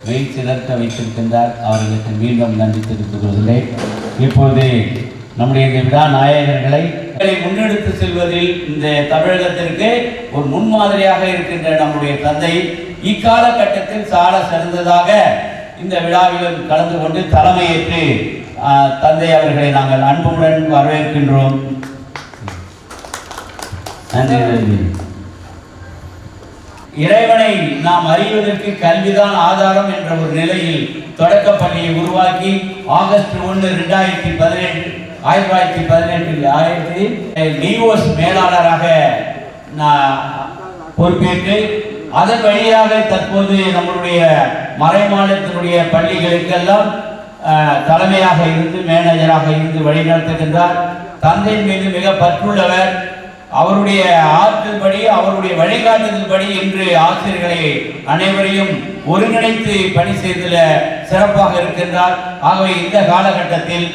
சிறக்க வைத்திருக்கின்றார். அவர்களுக்கு மீண்டும் நன்றி தெரிவித்துக் கொள்கிறேன். இப்போது நம்முடைய இந்த விழா நாயகர்களை முன்னெடுத்து செல்வதில் இந்த தமிழகத்திற்கு ஒரு முன்மாதிரியாக இருக்கின்ற நம்முடைய தந்தை இக்காலகட்டத்தில் சால சிறந்ததாக இந்த விழாவிலும் கலந்து கொண்டு தலைமையேற்று தந்தை அவர்களை நாங்கள் அன்புடன் வரவேற்கின்றோம். நன்றி நன்றி. இறைவனை நாம் அறிவதற்கு கல்விதான் ஆதாரம் என்ற ஒரு நிலையில் தொடக்கப்பள்ளியை உருவாக்கி ஆகஸ்ட் 1, 2018 டிஓஎஸ் மேலாளராக பொறுப்பேற்று அதன் வழியாக தற்போது நம்முடைய மறைமாநிலத்தினுடைய பள்ளிகளுக்கெல்லாம் தலைமையாக இருந்து மேனேஜராக இருந்து வழிநடத்துகின்றார். தந்தையின் மீது மிக பற்றுள்ளவர். அவருடைய ஆற்றல்படி அவருடைய வழிகாட்டுதல்படி இன்று ஆசிரியர்களை அனைவரையும் ஒருங்கிணைத்து பணி செய்தல சிறப்பாக இருக்கின்றார். ஆகவே இந்த காலகட்டத்தில்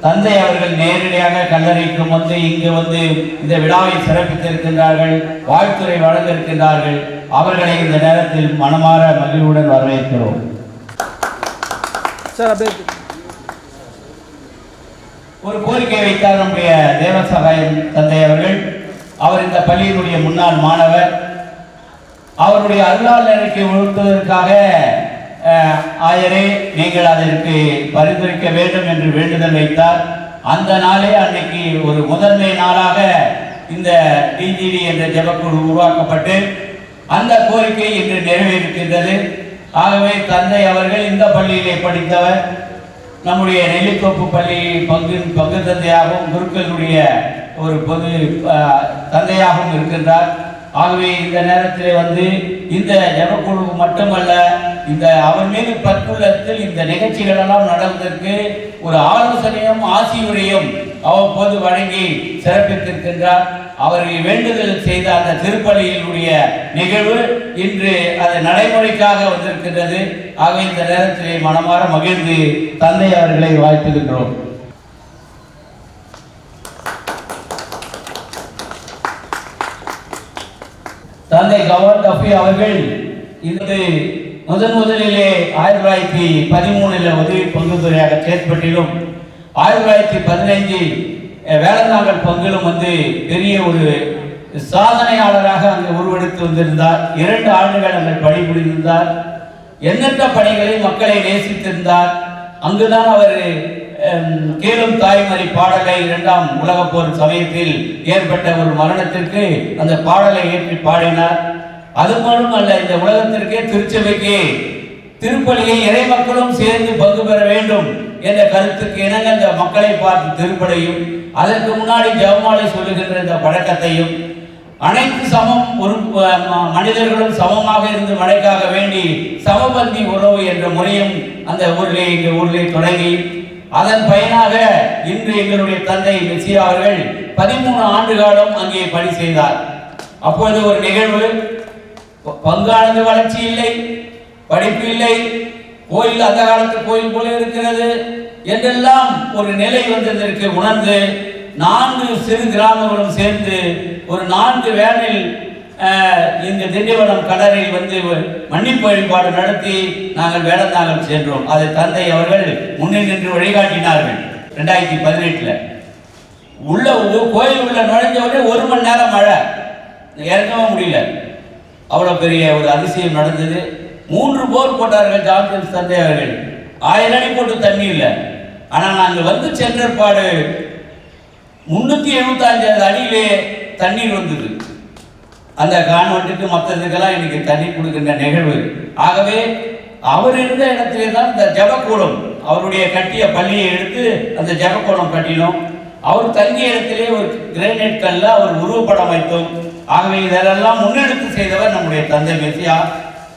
தந்தை அவர்கள் நேரடியாக கல்லறைக்கு வந்து இங்கு வந்து இந்த விழாவை சிறப்பித்திருக்கின்றார்கள், வாழ்த்துறை வழங்க இருக்கின்றார்கள். அவர்களை இந்த நேரத்தில் மனமாற மகிழ்வுடன் வரவேற்கிறோம். ஒரு கோரிக்கை வைத்தார் நம்முடைய தேவசகாயம் தந்தை அவர்கள். அவர் இந்த பள்ளியினுடைய முன்னாள் மாணவர். அவருடைய அருளால் நிலைக்கு உணர்த்துவதற்காக ஆயரே நீங்கள் அதற்கு பரிந்துரைக்க வேண்டும் என்று வேண்டுதல் வைத்தார். அந்த நாளே அன்னைக்கு ஒரு முதன்மை நாளாக இந்த டிஜிடி என்ற ஜெபக்குழு உருவாக்கப்பட்டு அந்த கோரிக்கை இன்று நிறைவேறுகின்றது. ஆகவே தந்தை அவர்கள் இந்த பள்ளியிலே படித்தவர். நம்முடைய நெல்லித்தோப்பு பள்ளி பங்கு தந்தையாகவும் குருக்களுடைய ஒரு பொது தந்தையாகவும் இருக்கின்றார். ஆகவே இந்த நேரத்தில் வந்து இந்த ஜெபக்குழு மட்டுமல்ல, இந்த அவர் மீது பற்றுள்ளத்தில் இந்த நிகழ்ச்சிகள் எல்லாம் நடவதற்கு ஒரு ஆலோசனையும் ஆசியுரையும் அவ்வப்போது வழங்கி சிறப்பித்திருக்கின்றார். அவர்கள் வேண்டுதல் செய்த அந்த திருப்பலியினுடைய நிகழ்வு இன்று அது நடைமுறைக்காக வந்திருக்கின்றது. ஆகவே இந்த நேரத்திலே மனமாற மகிழ்ந்து தந்தை அவர்களை வாழ்த்துகின்றோம். தந்தை கவர் கஃபி அவர்கள் இது முதலிலே 1913 உதவி பங்குத்துறையாக செயற்பட்டிலும் 1915 வேளந்தாங்கல் பங்கிலும் வந்து பெரிய ஒரு சாதனையாளராக அங்கு உருவெடுத்து வந்திருந்தார். 2 ஆண்டுகள் அங்கே பணிபுரிந்திருந்தார். எண்ணற்ற பணிகளை மக்களை நேசித்திருந்தார். அங்குதான் அவர் கேளும் தாய்மறி பாடலை 2ஆம் உலகப் போர் சமயத்தில் ஏற்பட்ட ஒரு மரணத்திற்கு அந்த பாடலை ஏற்றி பாடினார். அது மட்டுமல்ல, இந்த உலகத்திற்கே திருச்சபைக்கு திருப்பலியை இறை மக்களும் சேர்ந்து பங்கு பெற வேண்டும் என்ற கருத்துக்கு இணங்க இந்த மக்களை பார்த்து திருப்பலையும் அதற்கு முன்னாடி ஜெபமாலை சொல்லுகின்ற இந்த பழக்கத்தையும் அனைத்து சமம் ஒரு மனிதர்களும் சமமாக இருந்து மழைக்காக வேண்டி சமபந்தி உறவு என்ற முறையும் அந்த ஊரிலே தொடங்கி அதன் பயனாக இன்று எங்களுடைய தந்தை மெஸ்ஸியா அவர்கள் 13 ஆண்டு காலம் அங்கே பணி செய்தார். அப்போது ஒரு நிகழ்வு, பங்கானது வளர்ச்சி இல்லை, படிப்பு இல்லை, கோயில் அந்த காலத்து கோயில் போல இருக்கிறது என்றெல்லாம் ஒரு நிலை வந்ததற்கு உணர்ந்து 4 சிறு கிராமங்களும் சேர்ந்து ஒரு 4 வேனில் இந்த திண்டிவனம் கடலில் வந்து மன்னிப்பு வழிபாடு நடத்தி நாங்கள் வேடந்தாங்கல் சென்றோம். அதை தந்தை அவர்கள் முன்னில் நின்று வழிகாட்டினார்கள். 2018 உள்ள கோயில் உள்ள நுழைஞ்சவுடனே 1 மணி நேரம் மழை, இறங்கவும் முடியல. அவ்வளோ பெரிய ஒரு அதிசயம் நடந்தது. 3 போர் போட்டார்கள் ஜான்சன் தந்தை அவர்கள். 1000 அடி போட்டு தண்ணி இல்லை. ஆனால் நாங்கள் வந்து சென்றற்பாடு 375 அடியிலே தண்ணீர் வந்தது. அந்த கான்வென்ட்டுக்கு மற்றதுக்கெல்லாம் இன்னைக்கு தண்ணி கொடுக்கின்ற நிகழ்வு. ஆகவே அவர் இருந்த இடத்திலே தான் இந்த ஜெபக்கூடம், அவருடைய கட்டிய பள்ளியை எடுத்து அந்த ஜெபக்கூடம் கட்டினோம். அவர் தங்கிய இடத்திலே ஒரு கிரானைட் கல்ல அவர் உருவப்படம் வைத்தோம். ஆகவே இதெல்லாம் முன்னெடுத்து செய்தவர் நம்முடைய தந்தை மெஸ்ஸியா.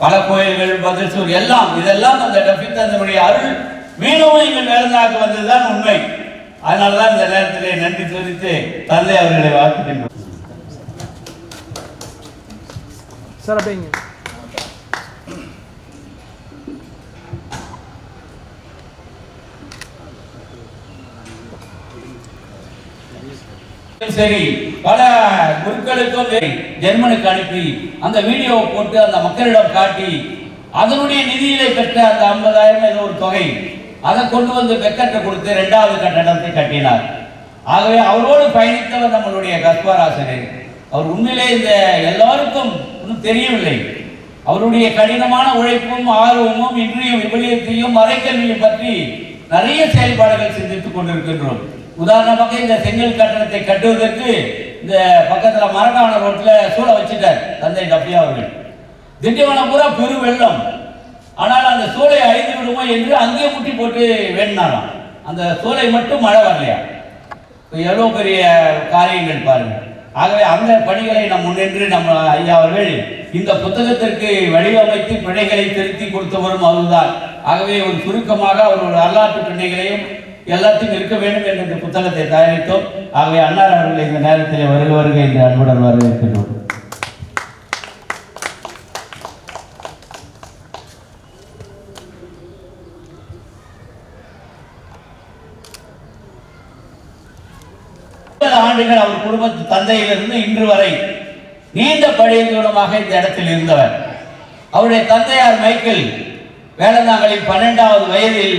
பல கோயில்கள் பதில்சூர் எல்லாம் இதெல்லாம் அந்த டஃபி தந்தையுடைய அருள் மீனவும் எங்கள் வேளந்தாங்க வந்ததுதான் உண்மை. அதனாலதான் இந்த நேரத்திலே நன்றி தெரிவித்து தந்தை அவர்களை வாழ்த்துகின்றோம். சரி, பல குருக்களுக்கும் ஜெர்மனுக்கு அனுப்பி அந்த வீடியோவை போட்டு அந்த மக்களிடம் காட்டி அதனுடைய நிதியிலே பெற்ற அந்த 50,000 ஏதோ ஒரு தொகை அதை கொண்டு வந்து வெக்கத்தை கொடுத்து 2வது கட்டடத்தை கட்டினார். ஆகவே அவரோடு பயணித்தவர் நம்மளுடைய கஸ்பாராசரே. அவர் உண்மையிலே இந்த எல்லாருக்கும் ஒன்றும் தெரியவில்லை. அவருடைய கடினமான உழைப்பும் ஆர்வமும் இன்றைய விபலியத்தையும் மறைக்கல்வியை பற்றி நிறைய செயல்பாடுகள் சிந்தித்துக் கொண்டிருக்கின்றோம். உதாரணமாக இந்த செங்கல் கட்டணத்தை கட்டுவதற்கு இந்த பக்கத்தில் மரக்காண ரோட்டில் சூழ வச்சுட்டார் தந்தை டப்பியா அவர்கள். திண்டிவனம் பூரா பெரு வெள்ளம். ஆனால் அந்த சூளை அழிந்து விடுமோ என்று அங்கேயே முட்டி போட்டு வேணாலாம். அந்த சூளை மட்டும் மழை வரலையா? எவ்வளோ பெரிய காரியங்கள் பாருங்கள். ஆகவே அந்த பணிகளை நம் முன்னின்று நம்ம ஐயா அவர்கள் இந்த புத்தகத்திற்கு வடிவமைத்து பிழைகளை திருத்தி கொடுத்தவரும் அவர்தான். ஆகவே ஒரு சுருக்கமாக அவரோட வரலாற்று பிள்ளைகளையும் எல்லாத்தையும் இருக்க வேண்டும் என்ற இந்த புத்தகத்தை தயாரித்தோம். ஆகவே அன்னார் அவர்களை இந்த நேரத்தில் வருக என்று அன்புடன் வரவேற்கின்றோம். ஆண்டுகள் அவர் குடும்பத்து தந்தையிலிருந்து இன்று வரை நீண்ட பழையமாக இந்த இடத்தில் இருந்தவர். அவருடைய தந்தையார் மைக்கேல் வேளந்தாங்கலில் 12வது வயதில்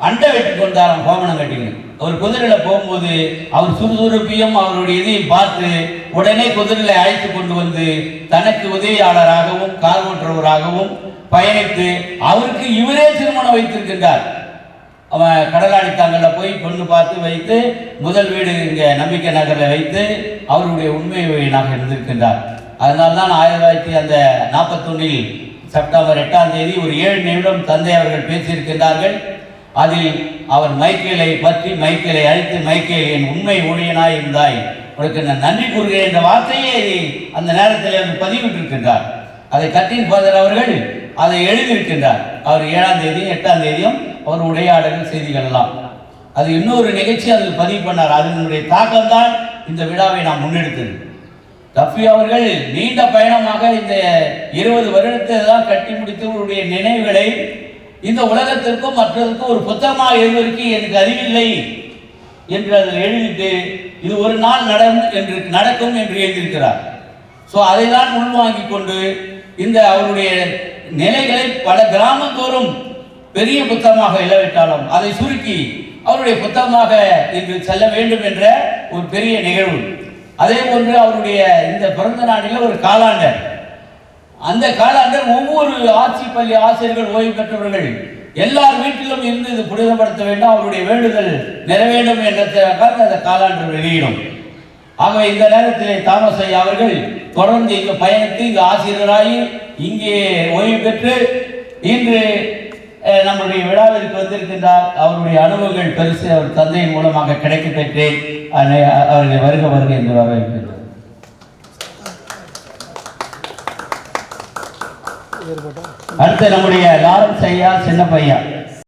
அண்டை வெட்டி கொண்டாராம் கோமணம் கட்டிங்க. அவர் குதிரையில போகும்போது அவர் சுறுசுறுப்பையும் அவருடைய இதையும் பார்த்து உடனே குதிரையில அழைத்து கொண்டு வந்து தனக்கு உதவியாளராகவும் கார் ஓட்டுறவராகவும் பயணித்து அவருக்கு இவரே திருமணம் வைத்திருக்கின்றார். அவன் கடலாடித்தாங்கல்ல போய் பொண்ணு பார்த்து வைத்து முதல் வீடு இங்கே நம்பிக்கை நகரில் வைத்து அவருடைய உண்மையாக இருந்திருக்கின்றார். அதனால்தான் 1941 செப்டம்பர் 8ஆம் தேதி ஒரு 7 நிமிடம் தந்தை அவர்கள் பேசியிருக்கின்றார்கள். அதில் அவர் மைக்கேலை பற்றி மைக்கேலை அழைத்து மைக்கேல் என் உண்மை ஊழியனாய் இருந்தாய் உனக்கு நான் நன்றி கூறுகிறேன் என்ற வார்த்தையை அந்த நேரத்தில் அவர் பதிவிட்டிருக்கின்றார். அதை கட்டின் ஃபாதர் அவர்கள் அதை எழுதியிருக்கின்றார். அவர் 7ஆம் தேதி 8ஆம் தேதியும் அவர் உரையாடல் செய்திகள் எல்லாம் அது இன்னொரு நிகழ்ச்சி அதில் பதிவு பண்ணார். அதனுடைய தாக்கம் தான் இந்த விழாவை நாம் முன்னெடுத்தது. டப்பி அவர்கள் நீண்ட பயணமாக இந்த 20 வருடத்தை தான் கட்டி முடித்தவருடைய நினைவுகளை இந்த உலகத்திற்கும் மற்றதற்கும் ஒரு புத்தகமாக எழுதுவதற்கு எனக்கு அறிவில்லை என்று அதில் எழுதிட்டு இது ஒரு நாள் நடக்கும் என்று எழுதியிருக்கிறார். ஸோ அதை தான் உள்வாங்கி கொண்டு இந்த அவருடைய நிலைகளை பல கிராமந்தோறும் பெரிய புத்தகமாக இல்லாவிட்டாலும் அதை சுருக்கி அவருடைய புத்தகமாக இன்று செல்ல வேண்டும் என்ற ஒரு பெரிய நிகழ்வு. அதே போன்று அவருடைய இந்த பிறந்த நாளில் ஒரு காலாண்டர். அந்த காலாண்டர் ஒவ்வொரு ஆட்சி பள்ளி ஆசிரியர்கள் ஓய்வு பெற்றவர்கள் எல்லார் வீட்டிலும் இருந்து இது புனிதப்படுத்த வேண்டும், அவருடைய வேண்டுதல் நிறைவேண்டும் என்ற அந்த காலாண்டர் வெளியிடும். ஆகவே இந்த நேரத்திலே தாமஸ் ஐயா அவர்கள் தொடர்ந்து இங்கு பயணித்து இங்கு ஆசிரியராகி இங்கே ஓய்வு பெற்று இன்று நம்முடைய விழாவிற்கு வந்திருக்கின்றார். அவருடைய அனுபவங்கள் பெருசு அவர் தந்தையின் மூலமாக கிடைக்க பெற்றேன். அவர்களை வருக என்று வரவேற்கின்றனர். அடுத்து நம்முடைய லாரன்ஸ் ஐயா சின்ன பையா